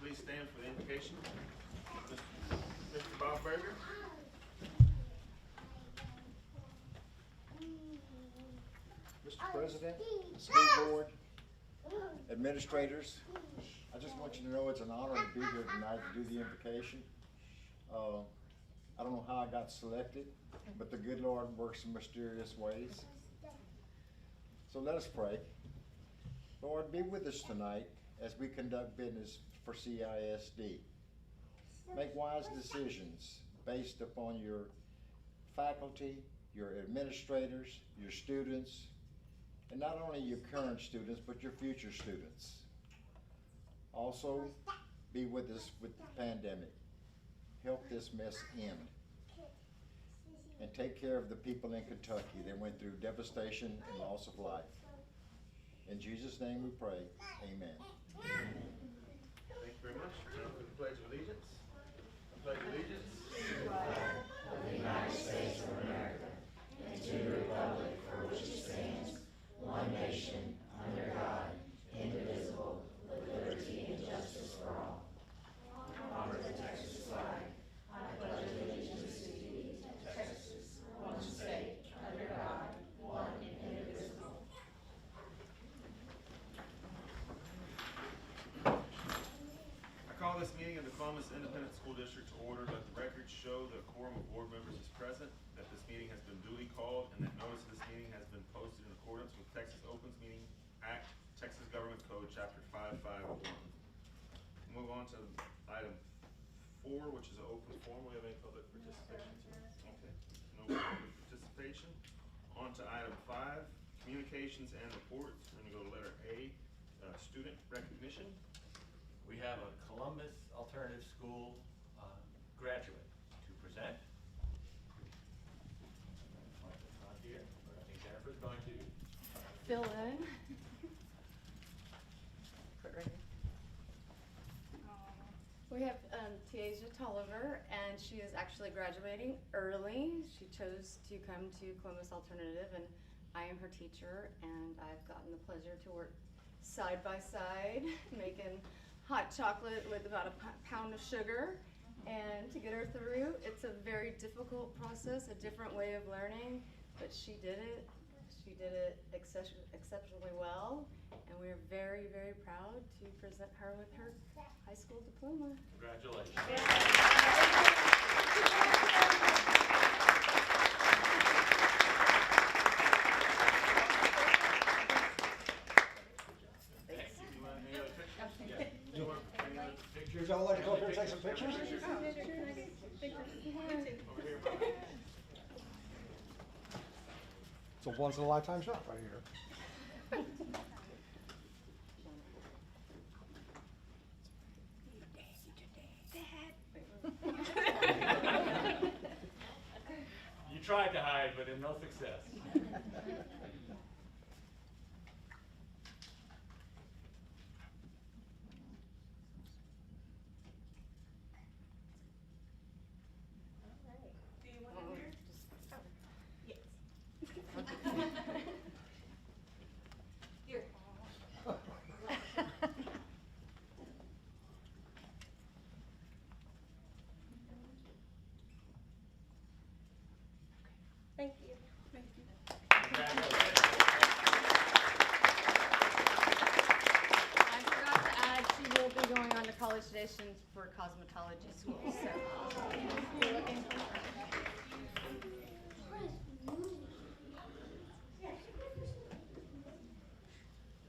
please stand for the invocation. Mr. Bob Berger. Mr. President, School Board, Administrators, I just want you to know it's an honor to be here tonight to do the invocation. I don't know how I got selected, but the good Lord works in mysterious ways. So let us pray. Lord, be with us tonight as we conduct business for CISD. Make wise decisions based upon your faculty, your administrators, your students, and not only your current students, but your future students. Also, be with us with the pandemic. Help this mess end. And take care of the people in Kentucky that went through devastation and loss of life. In Jesus' name we pray, amen. Thank you very much. Now for the Pledge of Allegiance. I pledge allegiance to the flag of the United States of America and to the republic for which it stands, one nation, under God, indivisible, with liberty and justice for all. Honor the Texas flag. I pledge allegiance to thee, Texas, one state, under God, one and indivisible. I call this meeting of the Columbus Independent School District to order. Let the record show that a quorum of board members is present, that this meeting has been duly called, and that notice of this meeting has been posted in accordance with Texas Opens Meeting Act, Texas Government Code, Chapter 5501. Move on to item 4, which is an open forum. We have any public participation? Okay, no public participation. On to item 5, communications and reports. We're going to go to letter A, student recognition. We have a Columbus Alternative School graduate to present. Martha's not here, but I think Jennifer's going to fill in. Put right here. We have Tiaja Tolliver, and she is actually graduating early. She chose to come to Columbus Alternative, and I am her teacher, and I've gotten the pleasure to work side by side, making hot chocolate with about a pound of sugar, and to get her through. It's a very difficult process, a different way of learning, but she did it. She did it exceptionally well, and we are very, very proud to present her with her high school diploma. Congratulations. Would y'all like to go up here and take some pictures? It's a once in a lifetime shot right here. You tried to hide, but in no success. Thank you. Thank you. I forgot to add, she will be going on to College Station for cosmetology school. So. And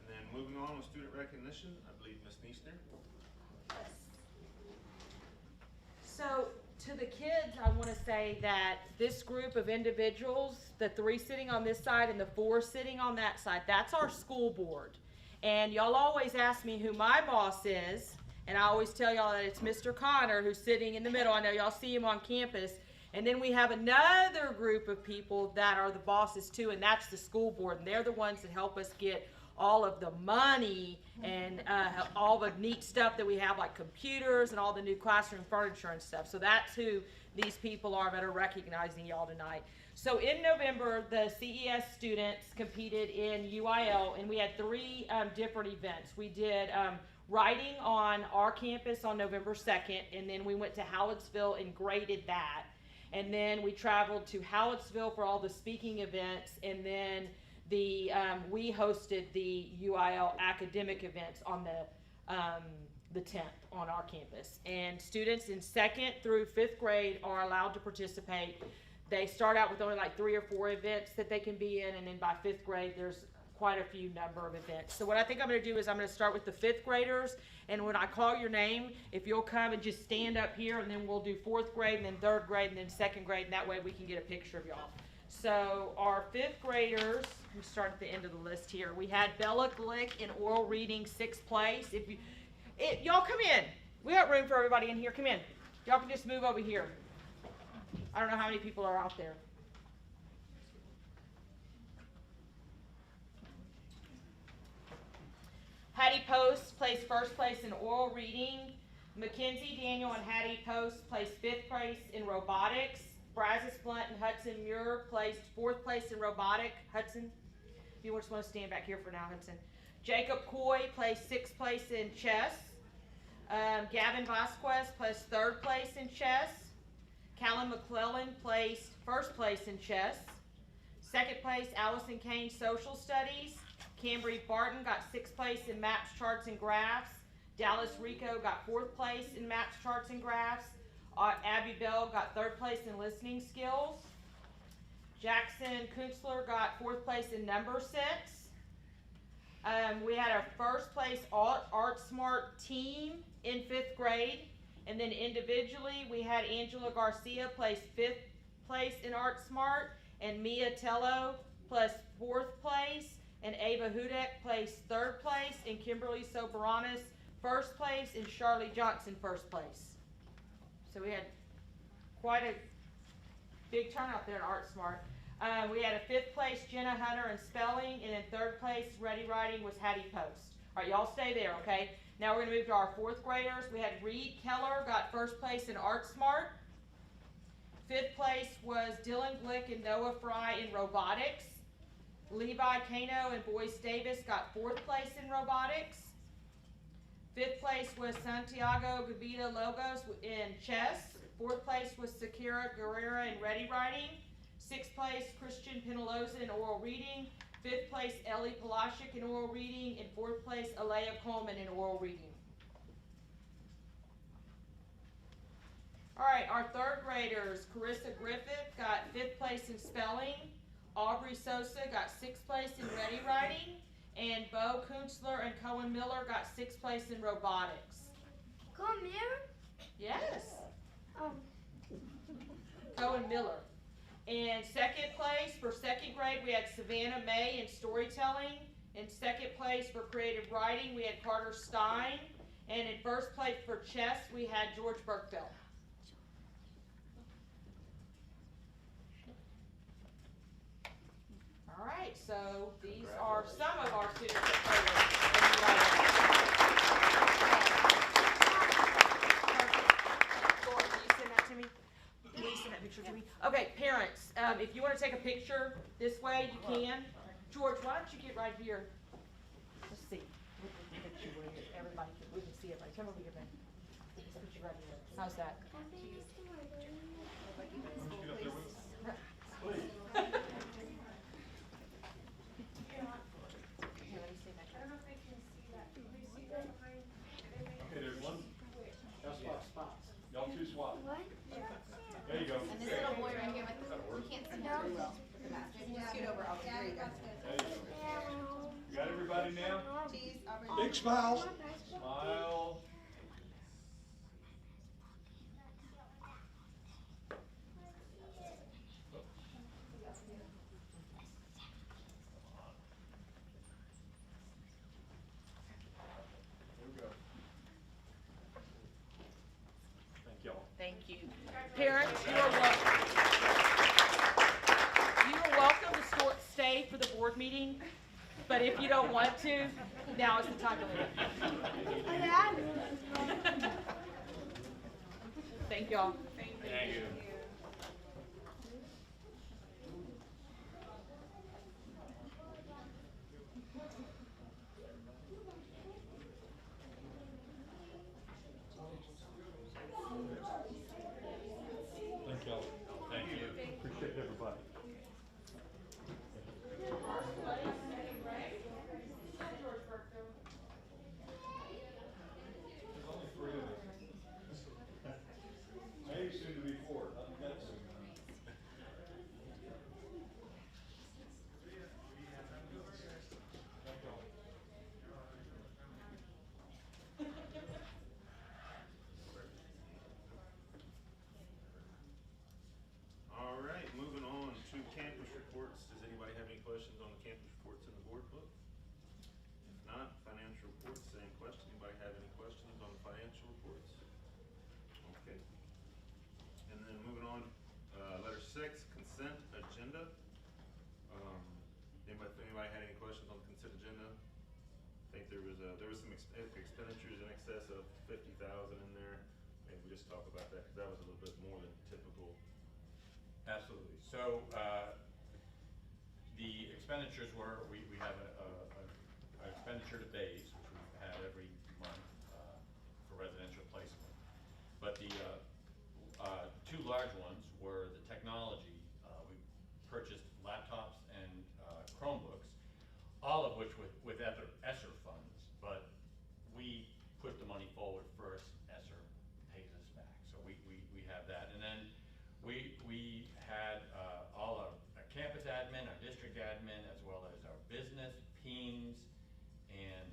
then moving on with student recognition, I believe Ms. Neisner. So to the kids, I want to say that this group of individuals, the 3 sitting on this side and the 4 sitting on that side, that's our school board. And y'all always ask me who my boss is, and I always tell y'all that it's Mr. Connor who's sitting in the middle. I know y'all see him on campus. And then we have another group of people that are the bosses too, and that's the school board. And they're the ones that help us get all of the money and all the neat stuff that we have, like computers and all the new classroom furniture and stuff. So that's who these people are that are recognizing y'all tonight. So in November, the CES students competed in UIL, and we had 3 different events. We did writing on our campus on November 2nd, and then we went to Hallettsville and graded that. And then we traveled to Hallettsville for all the speaking events, and then we hosted the UIL academic events on the 10th on our campus. And students in 2nd through 5th grade are allowed to participate. They start out with only like 3 or 4 events that they can be in, and then by 5th grade there's quite a few number of events. So what I think I'm going to do is I'm going to start with the 5th graders, and when I call your name, if you'll come and just stand up here, and then we'll do 4th grade, and then 3rd grade, and then 2nd grade, and that way we can get a picture of y'all. So our 5th graders, we start at the end of the list here. We had Bella Glick in oral reading, 6th place. Y'all come in. We got room for everybody in here. Come in. Y'all can just move over here. I don't know how many people are out there. Hattie Post placed 1st place in oral reading. Mackenzie Daniel and Hattie Post placed 5th place in robotics. Brazos Blunt and Hudson Muir placed 4th place in robotic. Hudson, if you just want to stand back here for now, Hudson. Jacob Coy placed 6th place in chess. Gavin Vasquez placed 3rd place in chess. Callum McClellan placed 1st place in chess. 2nd place, Allison Kane, social studies. Cambry Barton got 6th place in maps, charts, and graphs. Dallas Rico got 4th place in maps, charts, and graphs. Abby Bell got 3rd place in listening skills. Jackson Kunstler got 4th place in number sense. We had our 1st place Art Smart team in 5th grade. And then individually, we had Angela Garcia place 5th place in Art Smart, and Mia Tello plus 4th place, and Ava Hudek placed 3rd place, and Kimberly Soberanis 1st place, and Charlie Johnson 1st place. So we had quite a big turnout there in Art Smart. We had a 5th place Jenna Hunter in spelling, and in 3rd place Ready Writing was Hattie Post. All right, y'all stay there, okay? Now we're going to move to our 4th graders. We had Reed Keller got 1st place in Art Smart. 5th place was Dylan Glick and Noah Fry in robotics. Levi Kano and Boyce Davis got 4th place in robotics. 5th place was Santiago Gavita Logos in chess. 4th place was Sakira Guerrera in ready writing. 6th place Christian Penaloza in oral reading. 5th place Ellie Palashik in oral reading. And 4th place Alea Coleman in oral reading. All right, our 3rd graders, Carissa Griffith got 5th place in spelling. Aubrey Sosa got 6th place in ready writing. And Bo Kunstler and Cohen Miller got 6th place in robotics. Cohen Miller? Yes. Oh. Cohen Miller. And 2nd place for 2nd grade, we had Savannah May in storytelling. In 2nd place for creative writing, we had Carter Stein. And in 1st place for chess, we had George Burkeville. All right, so these are some of our students that played. Will you send that to me? Will you send that picture to me? Okay, parents, if you want to take a picture this way, you can. George, why don't you get right here? Let's see. Everybody can, we can see everybody. Come over here, man. Let's put you right here. How's that? Y'all two swap. What? There you go. And this little boy right here with the, you can't see him very well with the mask. Just scoot over. Oh, there you go. There you go. You got everybody now? Cheese, Aubrey. Big smiles. Smile. Here we go. Thank y'all. Thank you. Parents, you are welcome. You are welcome to stay for the board meeting, but if you don't want to, now is the time to leave. Thank y'all. Thank you. moving on, letter 6, consent agenda. Anybody had any questions on the consent agenda? I think there was some expenditures in excess of 50,000 in there. Maybe we just talk about that, because that was a little bit more than typical. Absolutely. So, the expenditures were, we have an expenditure to base, which we've had every month for residential placement. But the two large ones were the technology. We purchased laptops and Chromebooks, all of which with ESSER funds, but we put the money forward first. ESSER pays us back, so we have that. And then we had all our campus admin, our district admin, as well as our business, PEAMS, and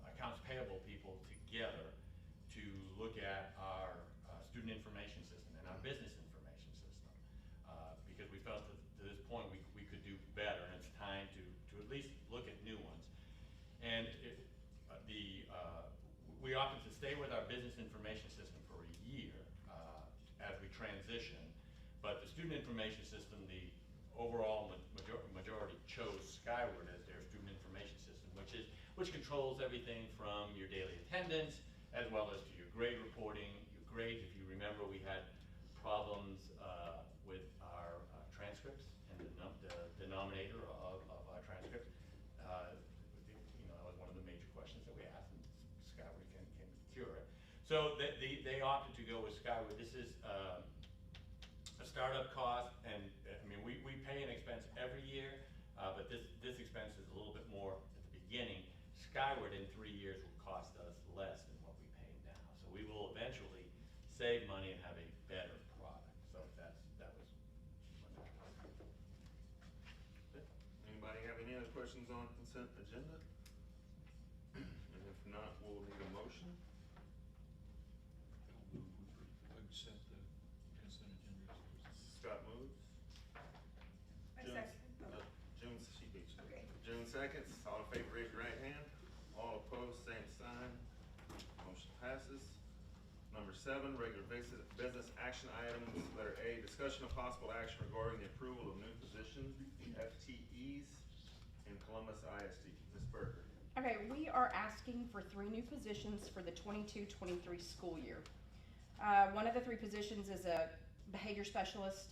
accounts payable people together to look at our student information system and our business information system, because we felt that to this point we could do better, and it's time to at least look at new ones. And we opted to stay with our business information system for a year as we transition, but the student information system, the overall majority chose Skyward as their student information system, which controls everything from your daily attendance as well as to your grade reporting, your grades. If you remember, we had problems with our transcripts and the denominator of our transcripts. That was one of the major questions that we asked, and Skyward can cure it. So they opted to go with Skyward. This is a startup cost, and I mean we pay an expense every year, but this expense is a little bit more at the beginning. Skyward in 3 years will cost us less than what we pay now, so we will eventually save money and have a better product. So that was. Anybody have any other questions on consent agenda? And if not, we'll need a motion. Accept the consent agenda. Scott moves. June, she beats you. Okay. June seconds. All in favor, raise your right hand. All opposed, same sign. Motion passes. Number 7, regular business action items. Letter A, discussion of possible action regarding the approval of new position, FTEs, in Columbus ISD. Ms. Berger. Okay, we are asking for 3 new positions for the 22-23 school year. One of the 3 positions is a behavior specialist.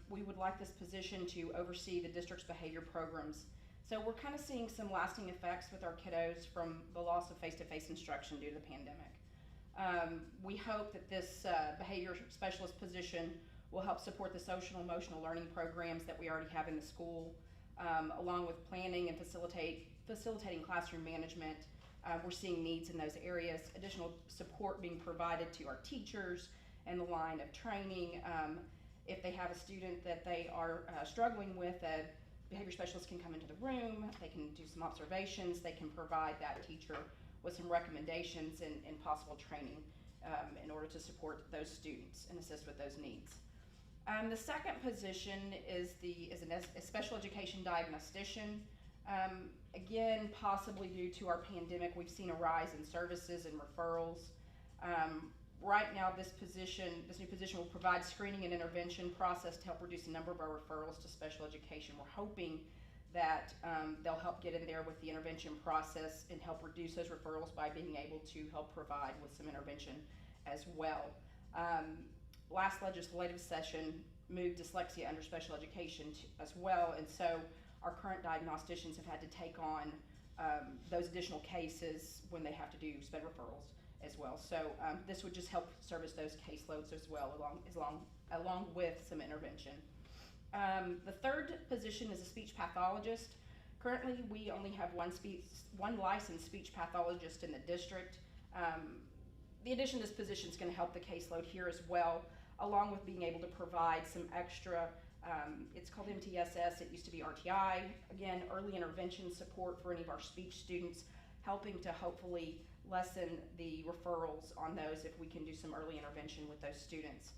We would like this position to oversee the district's behavior programs. So we're kind of seeing some lasting effects with our kiddos from the loss of face-to-face instruction due to the pandemic. We hope that this behavior specialist position will help support the social and emotional learning programs that we already have in the school, along with planning and facilitating classroom management. We're seeing needs in those areas, additional support being provided to our teachers and the line of training. If they have a student that they are struggling with, a behavior specialist can come into the room, they can do some observations, they can provide that teacher with some recommendations and possible training in order to support those students and assist with those needs. The second position is a special education diagnostician. Again, possibly due to our pandemic, we've seen a rise in services and referrals. Right now, this new position will provide screening and intervention process to help reduce the number of our referrals to special education. We're hoping that they'll help get in there with the intervention process and help reduce those referrals by being able to help provide with some intervention as well. Last legislative session moved dyslexia under special education as well, and so our current diagnosticians have had to take on those additional cases when they have to do sped referrals as well. So this would just help service those caseloads as well, along with some intervention. The third position is a speech pathologist. Currently, we only have one licensed speech pathologist in the district. The addition of this position is going to help the caseload here as well, along with being able to provide some extra, it's called MTSS, it used to be RTI, again, early intervention support for any of our speech students, helping to hopefully lessen the referrals on those if we can do some early intervention with those students.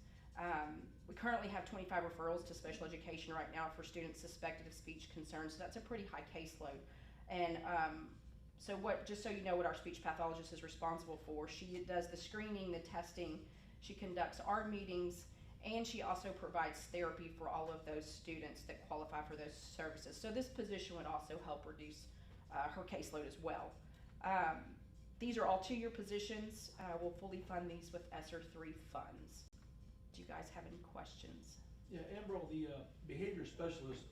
We currently have 25 referrals to special education right now for students suspected of speech concerns, so that's a pretty high caseload. And just so you know what our speech pathologist is responsible for, she does the screening, the testing, She conducts our meetings, and she also provides therapy for all of those students that qualify for those services. So this position would also help reduce her caseload as well. These are all 2-year positions. We'll fully fund these with ESSER 3 funds. Do you guys have any questions? Yeah, Amber, the behavior specialist,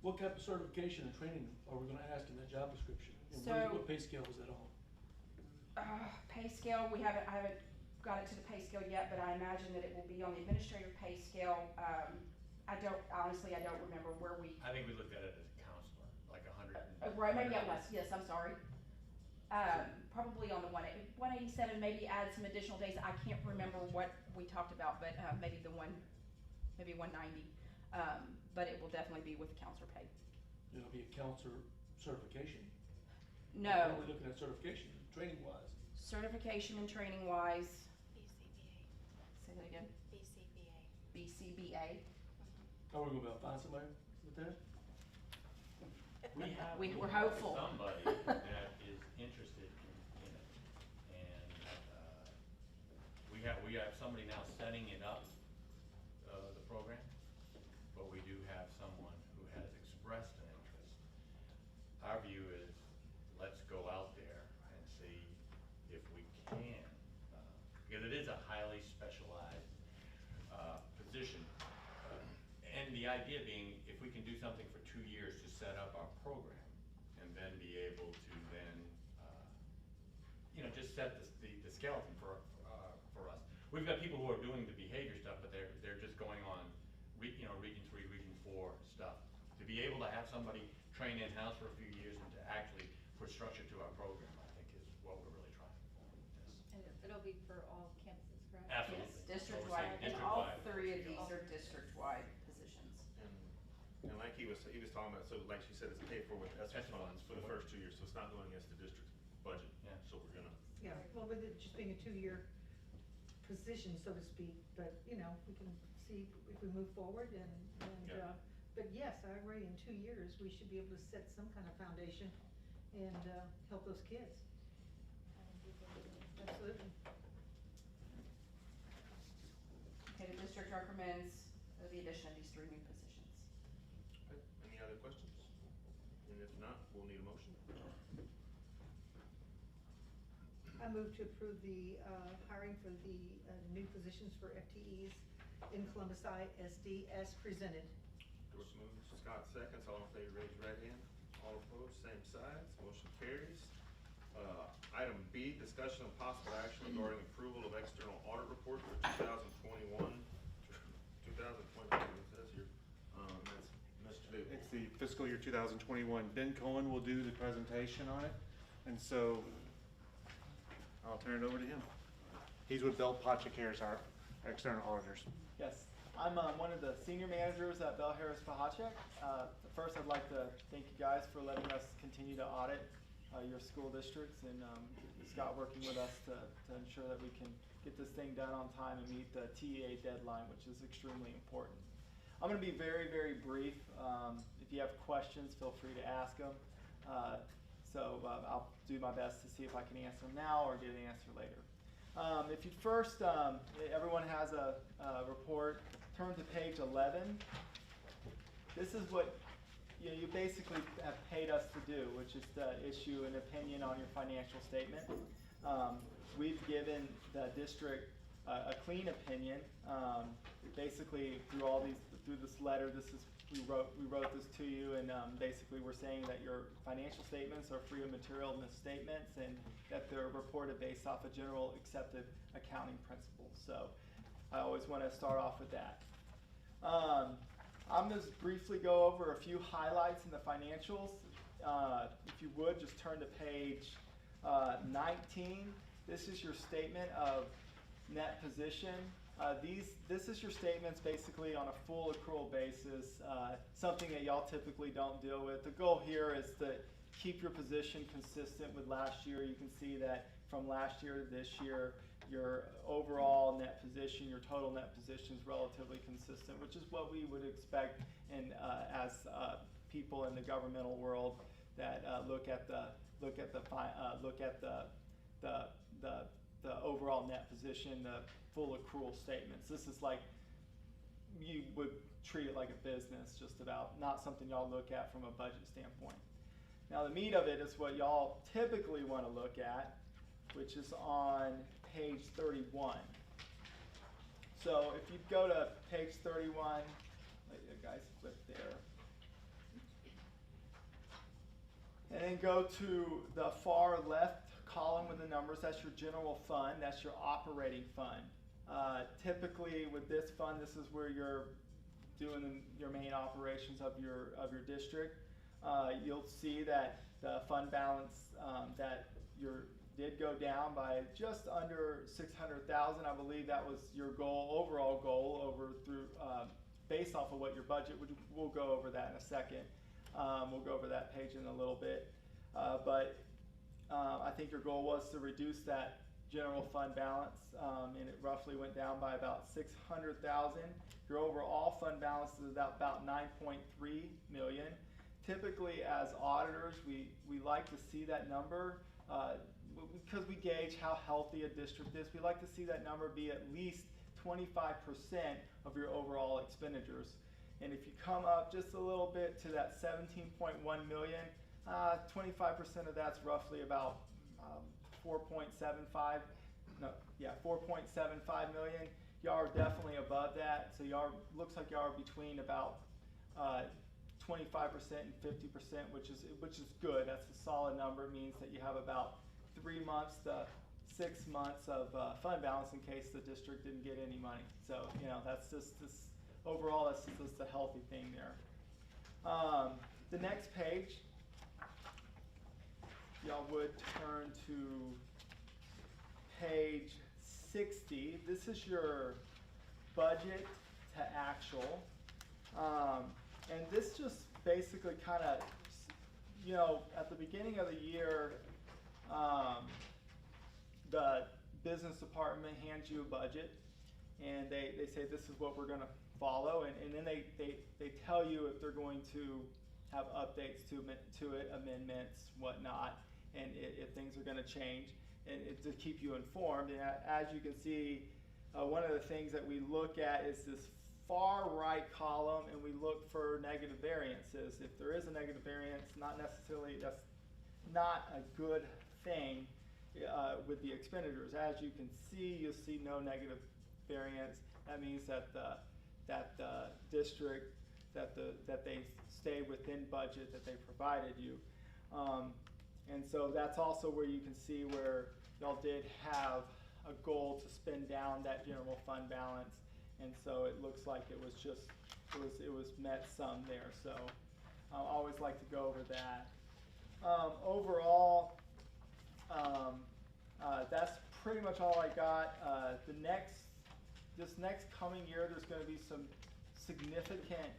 what type of certification and training are we gonna ask in that job description? And what pay scale is that on? Pay scale, I haven't got it to the pay scale yet, but I imagine that it will be on the administrative pay scale. I don't remember where we, I think we looked at it as a counselor, like 100. right, maybe I was, yes, I'm sorry. Probably on the 187, maybe add some additional days. I can't remember what we talked about, but maybe 190. But it will definitely be with the counselor pay. It'll be a counselor certification? No, We're only looking at certification, training wise. certification and training wise, BCBA. say that again, BCBA. BCBA. Are we gonna find somebody with that? We're hopeful. Somebody that is interested in it. And we have somebody now setting it up, the program, but we do have someone who has expressed an interest. Our view is, let's go out there and see if we can, because it is a highly specialized position. And the idea being, if we can do something for 2 years to set up our program, and then be able to then, just set the skeleton for us. We've got people who are doing the behavior stuff, but they're just going on, Region 3, Region 4 stuff. To be able to have somebody train in-house for a few years and to actually put structure to our program, I think is what we're really trying for. Yes. And it'll be for all campuses, correct? Absolutely. Yes, So district-wide, we're saying and all district-wide. 3 of these are district-wide positions. And like he was talking about, so like she said, it's paid for with ESSER funds for the first 2 years, so it's not going against the district's budget. Yeah. So we're gonna, Yeah, well, with it just being a 2-year position, so to speak, but, we can see if we move forward Yeah. but yes, I agree, in 2 years, we should be able to set some kind of foundation and, help those kids. Absolutely. Okay, the district recommends the addition of these 3 new positions. okay, any other questions? And if not, we'll need a motion. I move to approve the, hiring for the, new positions for FTEs in Columbus ISD as presented. Doris moves, Scott seconds, all in favor, raise your right hand. All opposed, same sides, motion carries. Item B, discussion of possible action regarding approval of external audit report for 2021, it says here, that's Mr. Davis. It's the fiscal year 2021. Ben Cohen will do the presentation on it, and so I'll turn it over to him. He's with Bell Cares, our external auditors. Yes, I'm one of the senior managers at Bell Harris Pahacek. First, I'd like to thank you guys for letting us continue to audit your school districts, and Scott working with us to ensure that we can get this thing done on time and meet the TEA deadline, which is extremely important. I'm going to be very, very brief. If you have questions, feel free to ask them. I'll do my best to see if I can answer them now or get an answer later. If you first, everyone has a report, turn to page 11. This is what you basically have paid us to do, which is to issue an opinion on your financial statement. We've given the district a clean opinion. Basically, through this letter, we wrote this to you, and basically we're saying that your financial statements are free of material misstatements and that they're reported based off of general accepted accounting principles. So I always want to start off with that. I'm just briefly go over a few highlights in the financials. If you would, just turn to page 19. This is your statement of net position. This is your statements basically on a full accrual basis, something that y'all typically don't deal with. The goal here is to keep your position consistent with last year. You can see that from last year to this year, your overall net position, your total net position is relatively consistent, which is what we would expect as people in the governmental world that look at the the overall net position, the full accrual statements. This is like, you would treat it like a business, just about, not something y'all look at from a budget standpoint. Now the meat of it is what y'all typically want to look at, which is on page 31. So if you go to page 31, let you guys flip there. And then go to the far left column with the numbers. That's your general fund. That's your operating fund. Typically with this fund, this is where you're doing your main operations of your district. You'll see that the fund balance that did go down by just under 600,000. I believe that was your goal, overall goal, based off of what your budget would. We'll go over that in a second. We'll go over that page in a little bit. But I think your goal was to reduce that general fund balance, and it roughly went down by about 600,000. Your overall fund balance is about 9.3 million. Typically, as auditors, we like to see that number because we gauge how healthy a district is. We like to see that number be at least 25% of your overall expenditures. And if you come up just a little bit to that 17.1 million, 25% of that's roughly about 4.75 million. Y'all are definitely above that. So y'all looks like y'all are between about 25% and 50%, which is good. That's a solid number. It means that you have about 3 months to 6 months of fund balance in case the district didn't get any money. So that's just this. Overall, that's just a healthy thing there. The next page, y'all would turn to page 60. This is your budget to actual. And this just basically kind of, at the beginning of the year, the business department hands you a budget, and they say this is what we're going to follow, and then they tell you if they're going to have updates to it, amendments, whatnot, and if things are going to change, and to keep you informed. And as you can see, one of the things that we look at is this far right column, and we look for negative variances. If there is a negative variance, that's not a good thing with the expenditures. As you can see, you'll see no negative variance. That means that the district, that they stay within budget that they provided you. And so that's also where you can see where y'all did have a goal to spend down that general fund balance. And so it looks like it was met some there. So I always like to go over that. Overall, that's pretty much all I got. This next coming year, there's going to be some significant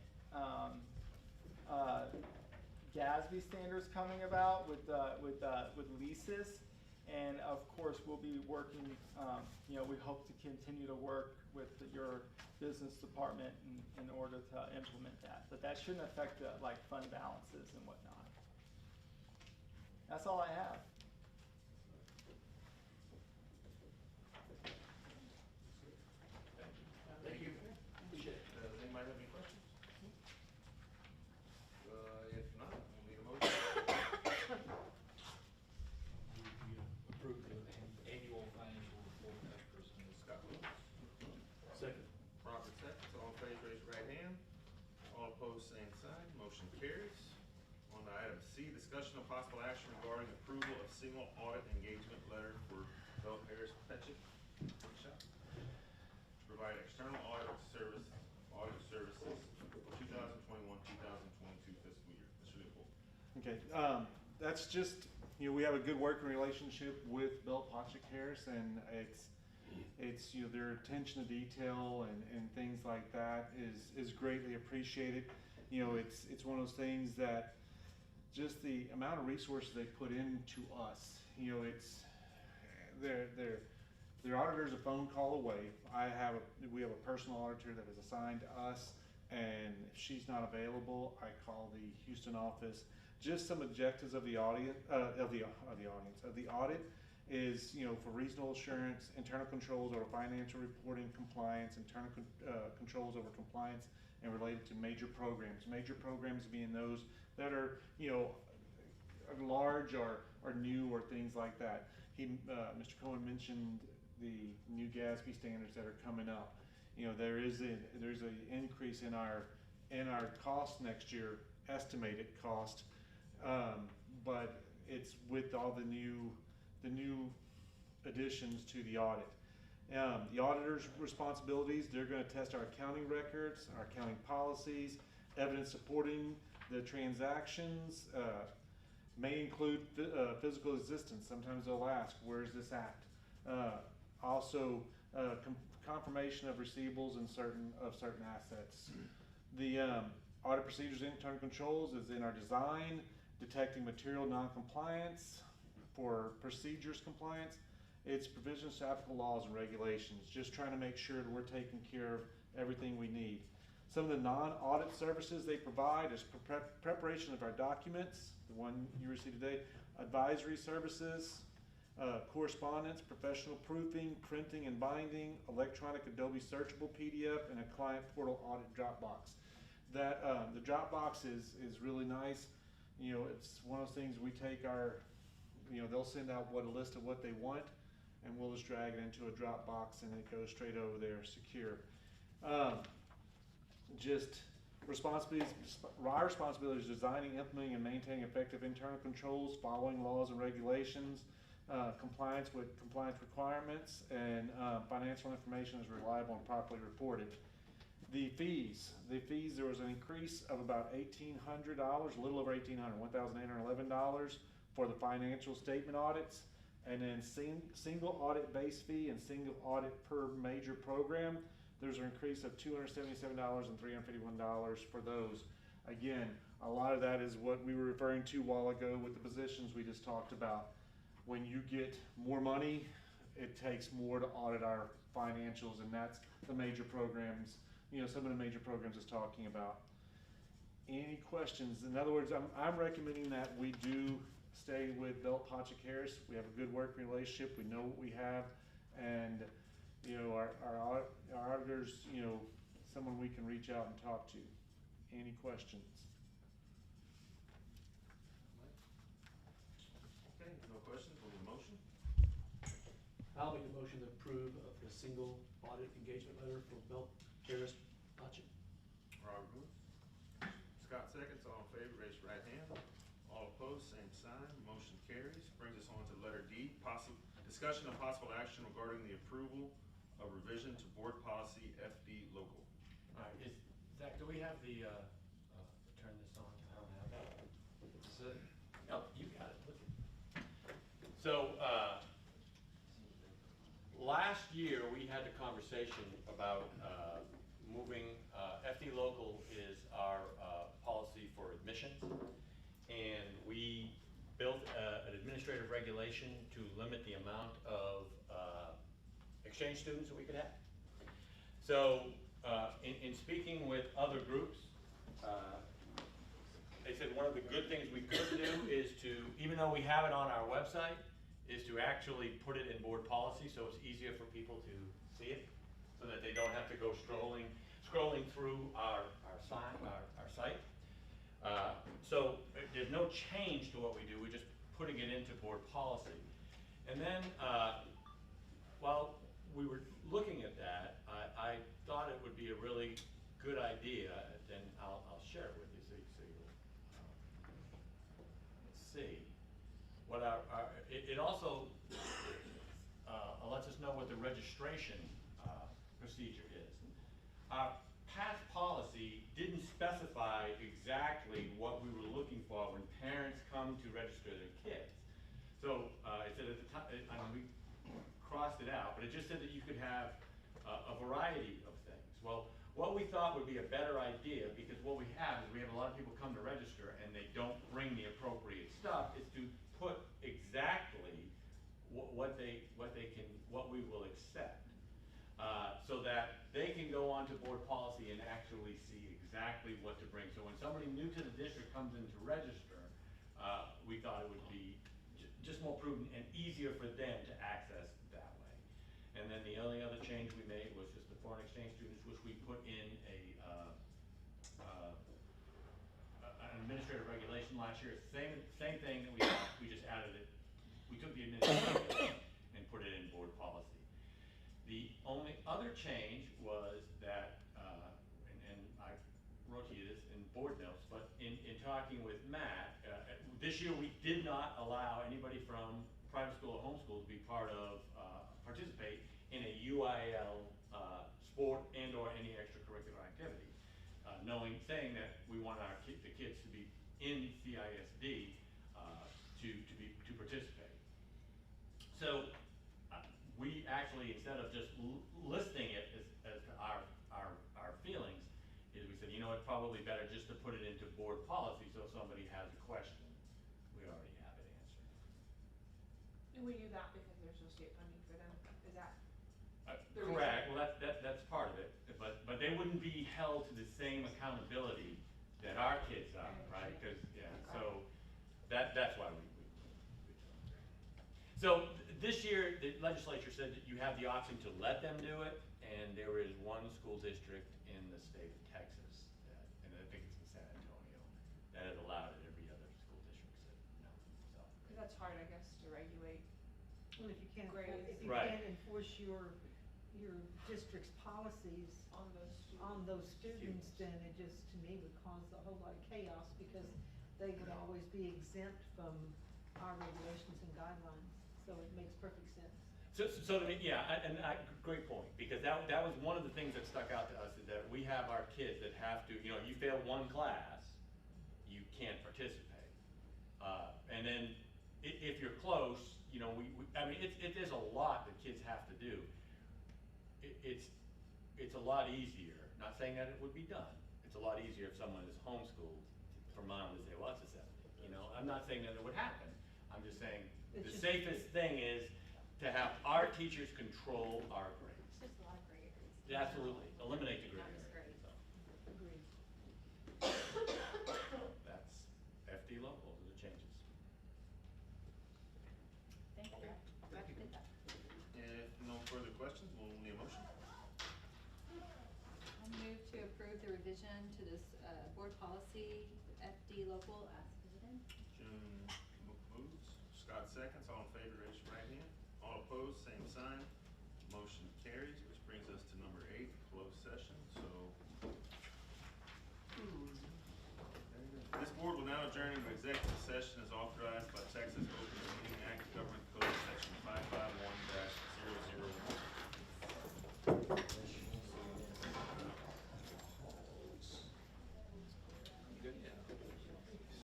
GASB standards coming about with leases, and of course we'll be working. We hope to continue to work with your business department in order to implement that. But that shouldn't affect like fund balances and whatnot. That's all I have. Thank you. Appreciate it. Does anybody have any questions? If not, we'll need a motion. Approve the annual financial report as presented. Scott moves. Second. Robert seconds. All in favor, raise your right hand. All opposed, same sign. Motion carries. On to item C, discussion of possible action regarding approval of single audit engagement letter for Bell Paris Petchett Workshop to provide external audit services for 2021-2022 fiscal year. Mr. Leopold. Okay, that's just, we have a good working relationship with Bell Patrick Harris, and it's their attention to detail and things like that is greatly appreciated. It's one of those things that just the amount of resources they put into us, their auditor's a phone call away. We have a personal auditor that is assigned to us, and if she's not available, I call the Houston office. Just some objectives of the audit, is, for regional assurance, internal controls over financial reporting compliance, internal controls over compliance and related to major programs. Major programs being those that are, large or new or things like that. Mr. Cohen mentioned the new GASB standards that are coming up. There's an increase in our cost next year, estimated cost, but it's with all the new additions to the audit. The auditor's responsibilities, they're going to test our accounting records, our accounting policies, evidence supporting the transactions, may include physical existence. Sometimes they'll ask, where's this at? Also, confirmation of receivables and certain assets. The audit procedures and internal controls is in our design, detecting material non-compliance, for procedures compliance. It's provisions to applicable laws and regulations, just trying to make sure that we're taking care of everything we need. Some of the non-audit services they provide is preparation of our documents, the one you received today, advisory services, correspondence, professional proofing, printing and binding, electronic Adobe searchable PDF, and a client portal audit Dropbox. That the Dropbox is really nice. It's one of those things we take our, they'll send out a list of what they want, and we'll just drag it into a Dropbox and it goes straight over there secure. Just responsibilities, our responsibility is designing, implementing, and maintaining effective internal controls, following laws and regulations, compliance with compliance requirements, and financial information is reliable and properly reported. The fees, there was an increase of about $1,800, a little over $1,800, $1,811 for the financial statement audits, and then single audit base fee and single audit per major program. There's an increase of $277 and $351 for those. Again, a lot of that is what we were referring to a while ago with the positions we just talked about. When you get more money, it takes more to audit our financials, and that's the major programs, some of the major programs is talking about. Any questions? In other words, I'm recommending that we do stay with Belt Patrick Harris. We have a good working relationship. We know what we have, and our auditors, someone we can reach out and talk to. Any questions? Okay, no questions, we'll need a motion. I'll make a motion to approve of the single audit engagement letter for Belt Harris Patrick. Robert moves. Scott seconds, all in favor, raise your right hand. All opposed, same sign, motion carries. Brings us on to letter D, discussion of possible action regarding the approval of revision to board policy FD local. All right, Zach, do we have the, turn this on? I don't have that. No, you got it. Look. So, last year we had a conversation about moving, FD local is our policy for admissions, and we built an administrative regulation to limit the amount of exchange students that we could have. So in speaking with other groups, they said one of the good things we could do is to, even though we have it on our website, is to actually put it in board policy so it's easier for people to see it, so that they don't have to go scrolling through our site. So there's no change to what we do, we're just putting it into board policy. And then while we were looking at that, I thought it would be a really good idea, and I'll share it with you so you'll see. What it also lets us know what the registration procedure is. Our past policy didn't specify exactly what we were looking for when parents come to register their kids. So it said at the time, we crossed it out, but it just said that you could have a variety of things. Well, what we thought would be a better idea, because what we have is we have a lot of people come to register and they don't bring the appropriate stuff, is to put exactly what we will accept, so that they can go on to board policy and actually see exactly what to bring. So when somebody new to the district comes in to register, we thought it would be just more prudent and easier for them to access that way. And then the only other change we made was just the foreign exchange students, which we put in an administrative regulation last year. Same thing that we just added it. We took the administrative regulation and put it in board policy. The only other change was that, and I wrote to you this in board notes, but in talking with Matt, this year we did not allow anybody from private school or homeschool to be participate in a UIL sport and or any extracurricular activity. Saying that we want the kids to be in CISD to participate. So we actually, instead of just listing it as to our feelings, is we said, you know, it's probably better just to put it into board policy, so if somebody has a question, we already have it answered. And we do that because there's no state funding for them, is that? Correct, well, that's part of it, but they wouldn't be held to the same accountability that our kids are, right? Because, yeah, so that's why we. So this year, the legislature said that you have the option to let them do it, and there is one school district in the state of Texas, and I think it's in San Antonio, that has allowed it. Every other school district said no, so. Cause that's hard, I guess, to regulate. Well, if you can't, Grades. if you Right. can't enforce your district's policies On those students. then it just, to me, would cause a whole lot of chaos, because they would always be exempt from our regulations and guidelines, so it makes perfect sense. So to me, yeah, great point, because that was one of the things that stuck out to us, is that we have our kids that have to, you know, you fail one class, you can't participate. And then if you're close, you know, I mean, there's a lot that kids have to do. It's a lot easier, not saying that it would be done, it's a lot easier if someone is homeschooled for mom to say, well, it's a 70, you know? I'm not saying that it would happen, I'm just saying the safest thing is to have our teachers control our grades. It's just a lot of gray areas. Yeah, absolutely, eliminate the gray Not just area. grades. So, Agreed. that's FD local, those are the changes. Thank you. Thank you. Did that. And if no further questions, we'll need a motion. I'll move to approve the revision to this, board policy, FD local as presented. June moves, Scott seconds, all in favor, raise your right hand. All opposed, same sign. Motion carries, which brings us to number 8, closed session, so.